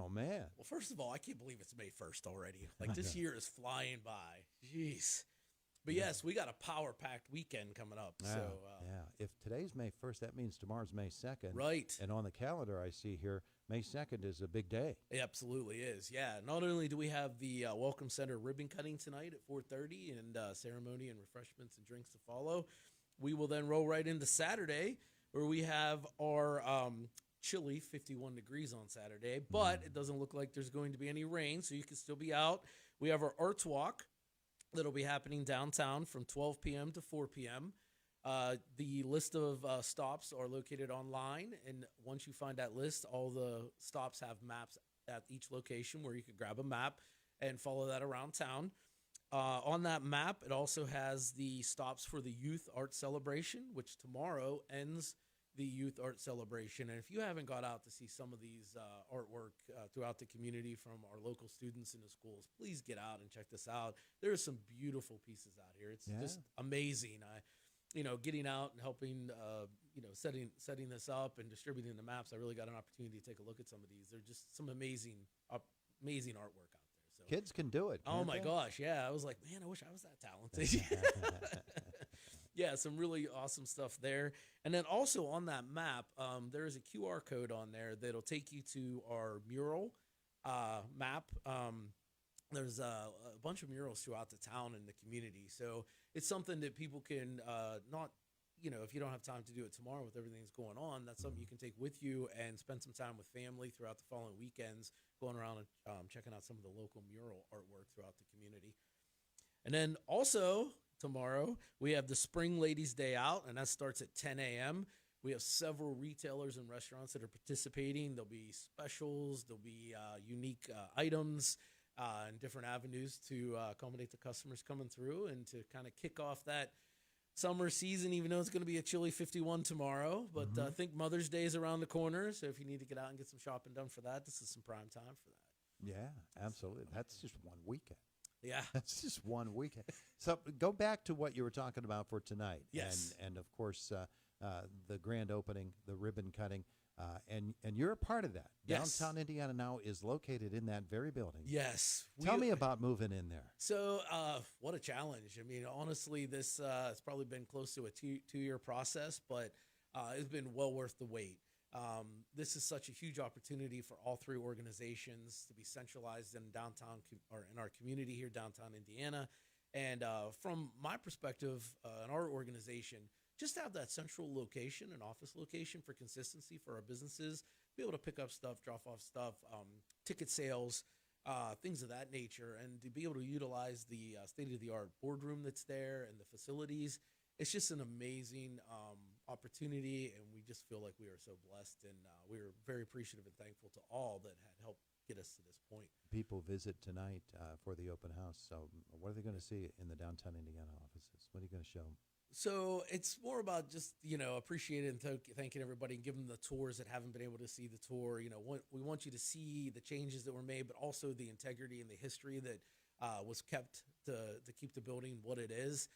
Oh, man. Well, first of all, I can't believe it's May 1st already. Like, this year is flying by. Jeez. But yes, we got a power-packed weekend coming up. Yeah, So, yeah. If today's May 1st, that means tomorrow's May 2nd. right. And on the calendar I see here, May 2nd is a big day. It absolutely is. Yeah. Not only do we have the Welcome Center ribbon cutting tonight at 4:30 and ceremony and refreshments and drinks to follow, we will then roll right into Saturday where we have our chilly 51 degrees on Saturday, but it doesn't look like there's going to be any rain, so you can still be out. We have our Arts Walk that'll be happening downtown from 12 p.m. to 4 p.m. The list of stops are located online, and once you find that list, all the stops have maps at each location where you can grab a map and follow that around town. On that map, it also has the stops for the Youth Art Celebration, which tomorrow ends the Youth Art Celebration. And if you haven't got out to see some of these artwork throughout the community from our local students in the schools, please get out and check this out. There are some beautiful pieces out here. It's just amazing. Getting out and helping, setting this up and distributing the maps, I really got an opportunity to take a look at some of these. They're just some amazing artwork out there. So Kids can do it. oh my they? gosh, yeah. I was like, man, I wish I was that talented. Yeah, some really awesome stuff there. And then also on that map, there is a QR code on there that'll take you to our mural map. There's a bunch of murals throughout the town and the community. So it's something that people can not, if you don't have time to do it tomorrow with everything that's going on, that's something you can take with you and spend some time with family throughout the following weekends, going around and checking out some of the local mural artwork throughout the community. And then also tomorrow, we have the Spring Ladies Day Out, and that starts at 10 a.m. We have several retailers and restaurants that are participating. There'll be specials. There'll be unique items and different avenues to accommodate the customers coming through and to kind of kick off that summer season, even though it's going to be a chilly 51 tomorrow. But I think Mother's Day is around the corner, so if you need to get out and get some shopping done for that, this is some prime time for that. Yeah, absolutely. That's just one weekend. Yeah. That's just one weekend. So go back to what you were talking about for tonight. Yes. And of course, the grand opening, the ribbon cutting, and you're a part of that. Yes. Downtown Indiana now is located in that very building. Yes. Tell me about moving in there. So what a challenge. I mean, honestly, this has probably been close to a two-year process, but it's been well worth the wait. This is such a huge opportunity for all three organizations to be centralized in downtown or in our community here, downtown Indiana. And from my perspective, in our organization, just have that central location, an office location for consistency for our businesses, be able to pick up stuff, drop off stuff, ticket sales, things of that nature, and to be able to utilize the state-of-the-art boardroom that's there and the facilities. It's just an amazing opportunity, and we just feel like we are so blessed, and we are very appreciative and thankful to all that had helped get us to this point. People visit tonight for the open house. So what are they going to see in the downtown Indiana offices? What are you going to show them? So it's more about just, appreciating and thanking everybody and giving them the tours that haven't been able to see the tour. We want you to see the changes that were made, but also the integrity and the history that was kept to keep the building what it is.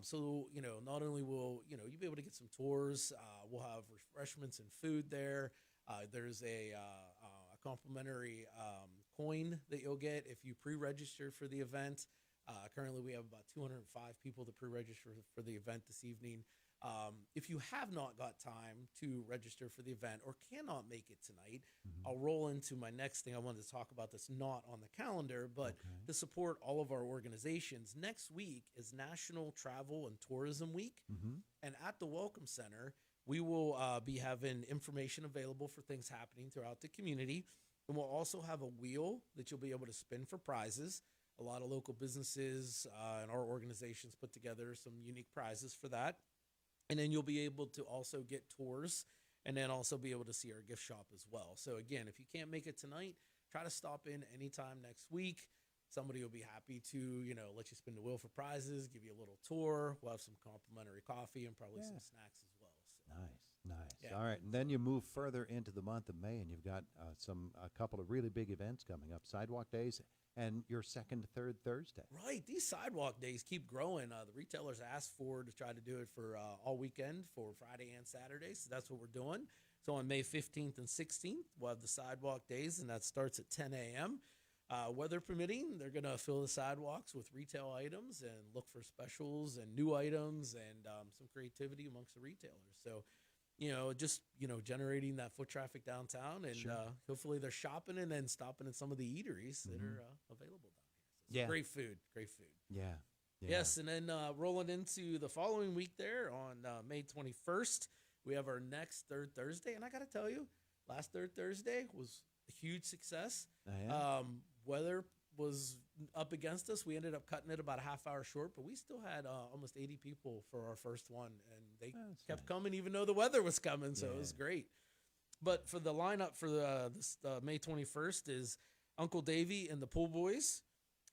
So, not only will, you be able to get some tours, we'll have refreshments and food there. There's a complimentary coin that you'll get if you pre-register for the event. Currently, we have about 205 people to pre-register for the event this evening. If you have not got time to register for the event or cannot make it tonight, I'll roll into my next thing I wanted to talk about that's not on the calendar, but to support all of our organizations. Next week is National Travel and Tourism Week, and at the Welcome Center, we will be having information available for things happening throughout the community, and we'll also have a wheel that you'll be able to spin for prizes. A lot of local businesses and our organizations put together some unique prizes for that. And then you'll be able to also get tours and then also be able to see our gift shop as well. So, again, if you can't make it tonight, try to stop in anytime next week. Somebody will be happy to, let you spin the wheel for prizes, give you a little tour. We'll have some complimentary coffee and probably some snacks as well. So. Nice. Yeah. All right, and then you move further into the month of May, and you've got a couple of really big events coming up, Sidewalk Days and your second, third Thursday. Right. These sidewalk days keep growing. The retailers asked to try to do it for all weekend for Friday and Saturday. So that's what we're doing. So on May 15th and 16th, we'll have the sidewalk days, and that starts at 10 a.m. Weather permitting, they're going to fill the sidewalks with retail items and look for specials and new items and some creativity amongst the retailers. So, just, generating that foot traffic downtown, and hopefully they're shopping and then stopping at some of the eateries that are available down here. So great food, great food. Yeah. Yes, and then rolling into the following week there on May 21st, we have our next Third Thursday. And I got to tell you, last Third Thursday was a huge success. Weather was up against us. We ended up cutting it about a half hour short, but we still had almost 80 people for our first one, and they kept coming even though the weather was coming, so it was great. But for the lineup for this May 21st is Uncle Davy and the Pool Boys,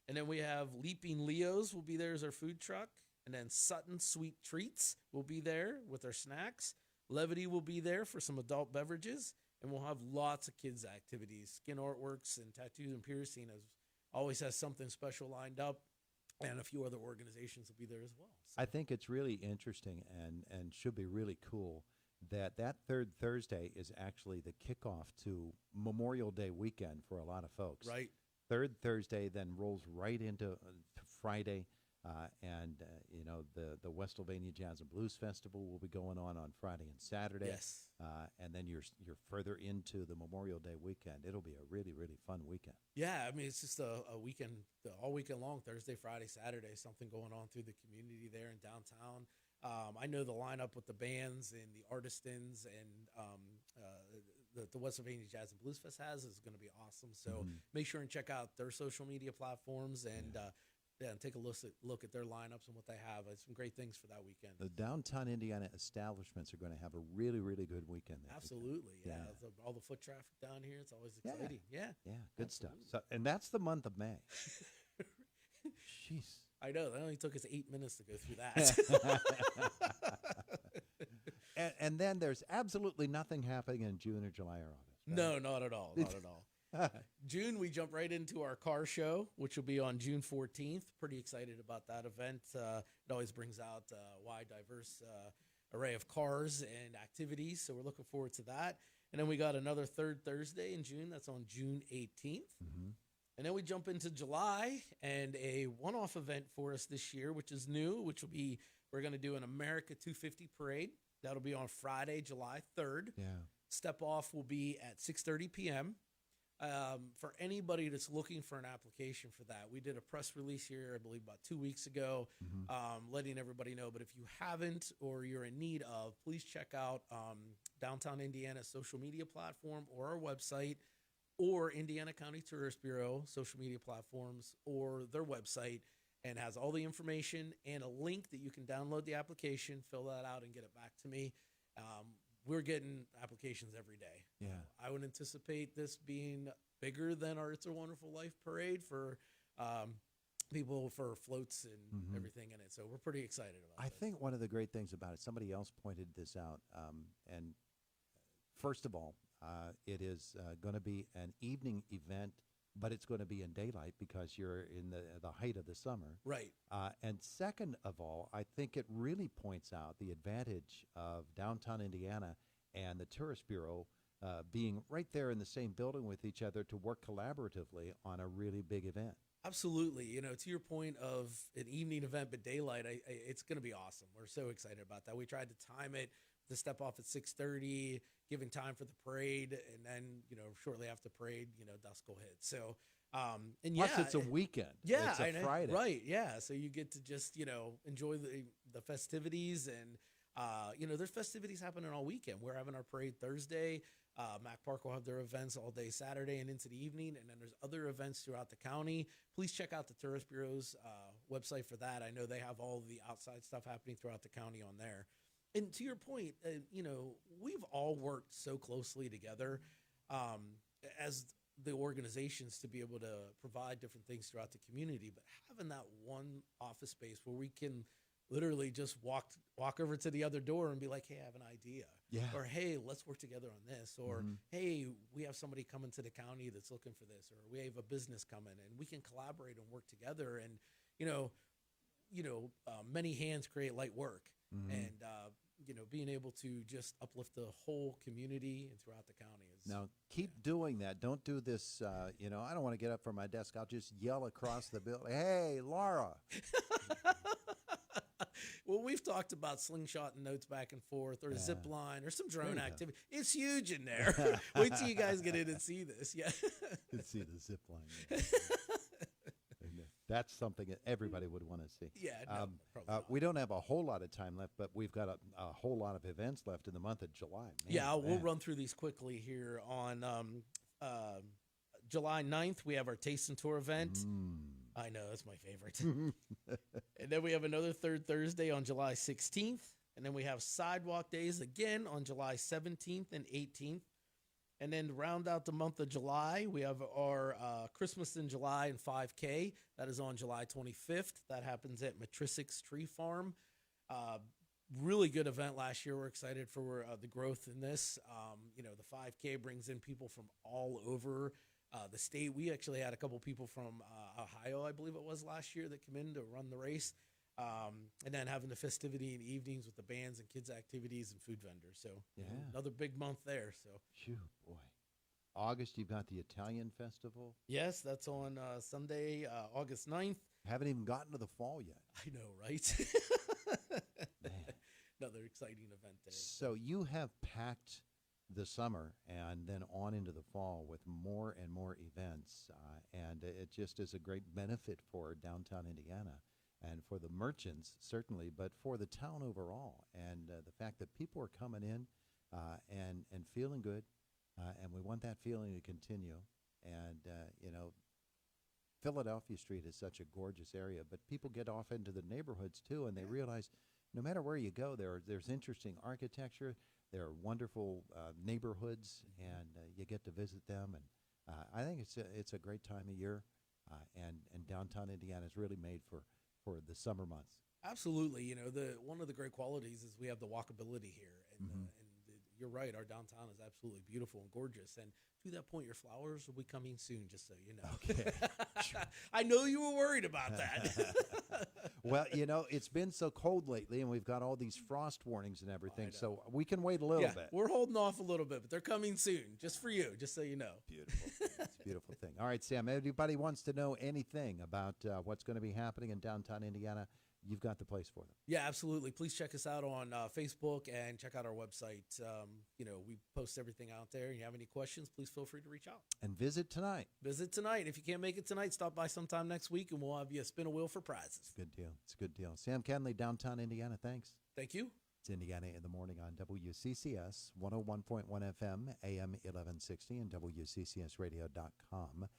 and then we have Leaping Leos will be there as our food truck, and then Sutton Sweet Treats will be there with our snacks. Levity will be there for some adult beverages, and we'll have lots of kids' activities. Skin Artworks and Tattoos and Piercing always has something special lined up, and a few other organizations will be there as well. So. I think it's really interesting and should be really cool that Third Thursday is actually the kickoff to Memorial Day weekend for a lot of folks. Right. Third Thursday then rolls right into to Friday. The West Sylvania Jazz and Blues Festival will be going on Friday and Saturday. Yes. And then you're further into the Memorial Day weekend. It'll be a really, really fun weekend. Yeah, I mean, it's just a weekend, all weekend long, Thursday, Friday, Saturday, something going on through the community there in downtown. I know the lineup with the bands and the artisans and the West Sylvania Jazz and Blues Fest is going to be awesome. So make sure and check out their social media platforms and and take a look at their lineups and what they have. It's some great things for that weekend. The downtown Indiana establishments are going to have a really, really good weekend. Absolutely, all the foot traffic down here, it's always exciting. Yeah, good absolutely. stuff. So, and that's the month of May. Jeez. I know. That only took us 8 minutes to go through that. and then there's absolutely nothing happening in June or July or August. Right? No, not at all. Not at all. June, we jump right into our car show, which will be on June 14th. Pretty excited about that event. It always brings out a wide, diverse array of cars and activities, so we're looking forward to that. And then we got another Third Thursday in June. That's on June 18th. And then we jump into July and a one-off event for us this year, which is new, which will be we're going to do an America 250 parade. That'll be on Friday, July 3rd. Yeah. Step off will be at 6:30 p.m. For anybody that's looking for an application for that, we did a press release here, I believe, about 2 weeks ago, letting everybody know. But if you haven't or you're in need of, please check out Downtown Indiana's social media platform or our website, or Indiana County Tourist Bureau social media platforms or their website, and has all the information and a link that you can download the application, fill that out, and get it back to me. We're getting applications every day. Yeah. I would anticipate this being bigger than our It's a Wonderful Life parade for people for floats and everything in it. So we're pretty excited about it. I think one of the great things about it, somebody else pointed this out, and first of all, it is going to be an evening event, but it's going to be in daylight because you're in the height of the summer. Right. And second of all, I think it really points out the advantage of downtown Indiana and the Tourist Bureau being right there in the same building with each other to work collaboratively on a really big event. Absolutely. To your point of an evening event, but daylight, it's going to be awesome. We're so excited about that. We tried to time it to step off at 6:30, giving time for the parade, and then, shortly after parade, dusk will hit. So, and plus it's a weekend. Yeah, it's a Friday. Right. Yeah. So you get to just, enjoy the festivities, and, there's festivities happening all weekend. We're having our parade Thursday. Mac Park will have their events all day Saturday and into the evening, and then there's other events throughout the county. Please check out the Tourist Bureau's website for that. I know they have all the outside stuff happening throughout the county on there. And to your point, we've all worked so closely together as the organizations to be able to provide different things throughout the community. But having that one office space where we can literally just walk over to the other door and be like, hey, I have an idea. Yeah. Or, hey, let's work together on this. Or, hey, we have somebody coming to the county that's looking for this. Or we have a business coming, and we can collaborate and work together. And, many hands create light work. And being able to just uplift the whole community and throughout the county is Now, keep doing that. Don't do this, I don't want to get up from my desk. I'll just yell across the building, hey, Laura. Well, we've talked about slingshot and notes back and forth, or zip line, or some drone activity. It's huge in there. Wait till you guys get in and see this. Yeah. Let's see the zip line. That's something that everybody would want to see. Yeah, no, probably not. We don't have a whole lot of time left, but we've got a whole lot of events left in the month of July. Man, yeah, we'll run through these quickly here. On July 9th, we have our Taste and Tour event. I know, that's my favorite. And then we have another third Thursday on July 16th. And then we have Sidewalk Days again on July 17th and 18th. And then to round out the month of July, we have our Christmas in July and 5K. That is on July 25th. That happens at Matricics Tree Farm. Really good event last year. We're excited for the growth in this. The 5K brings in people from all over the state. We actually had a couple people from Ohio, I believe it was last year, that come in to run the race. And then having the festivity and evenings with the bands and kids' activities and food vendors. So another big month there. So, phew, boy. August, you've got the Italian Festival. Yes, that's on Sunday, August 9th. Haven't even gotten to the fall yet. I know, right? Another exciting event there. So you have packed the summer and then on into the fall with more and more events. And it just is a great benefit for downtown Indiana. And for the merchants, certainly, but for the town overall. And the fact that people are coming in and feeling good, and we want that feeling to continue. And, Philadelphia Street is such a gorgeous area, but people get off into the neighborhoods, too, and they realize no matter where you go, there's interesting architecture, there are wonderful neighborhoods, and you get to visit them. And I think it's a great time of year, and downtown Indiana is really made for the summer months. Absolutely. One of the great qualities is we have the walkability here. And, you're right. Our downtown is absolutely beautiful and gorgeous. And to that point, your flowers will be coming soon, just so you know. Okay. I know you were worried about that. Well, it's been so cold lately, and we've got all these frost warnings and everything, so we can wait a little bit. We're holding off a little bit, but they're coming soon, just for you, just so you know. Beautiful. It's a beautiful thing. All right, Sam, anybody wants to know anything about what's going to be happening in downtown Indiana, you've got the place for them. Yeah, absolutely. Please check us out on Facebook and check out our website. We post everything out there. If you have any questions, please feel free to reach out. And visit tonight. Visit tonight. If you can't make it tonight, stop by sometime next week, and we'll have you spin a wheel for prizes. It's a good deal. It's a good deal. Sam Kenley, downtown Indiana, thanks. Thank you. It's Indiana in the Morning on WCCS, 101.1 FM, AM 1160, and WCCSradio.com.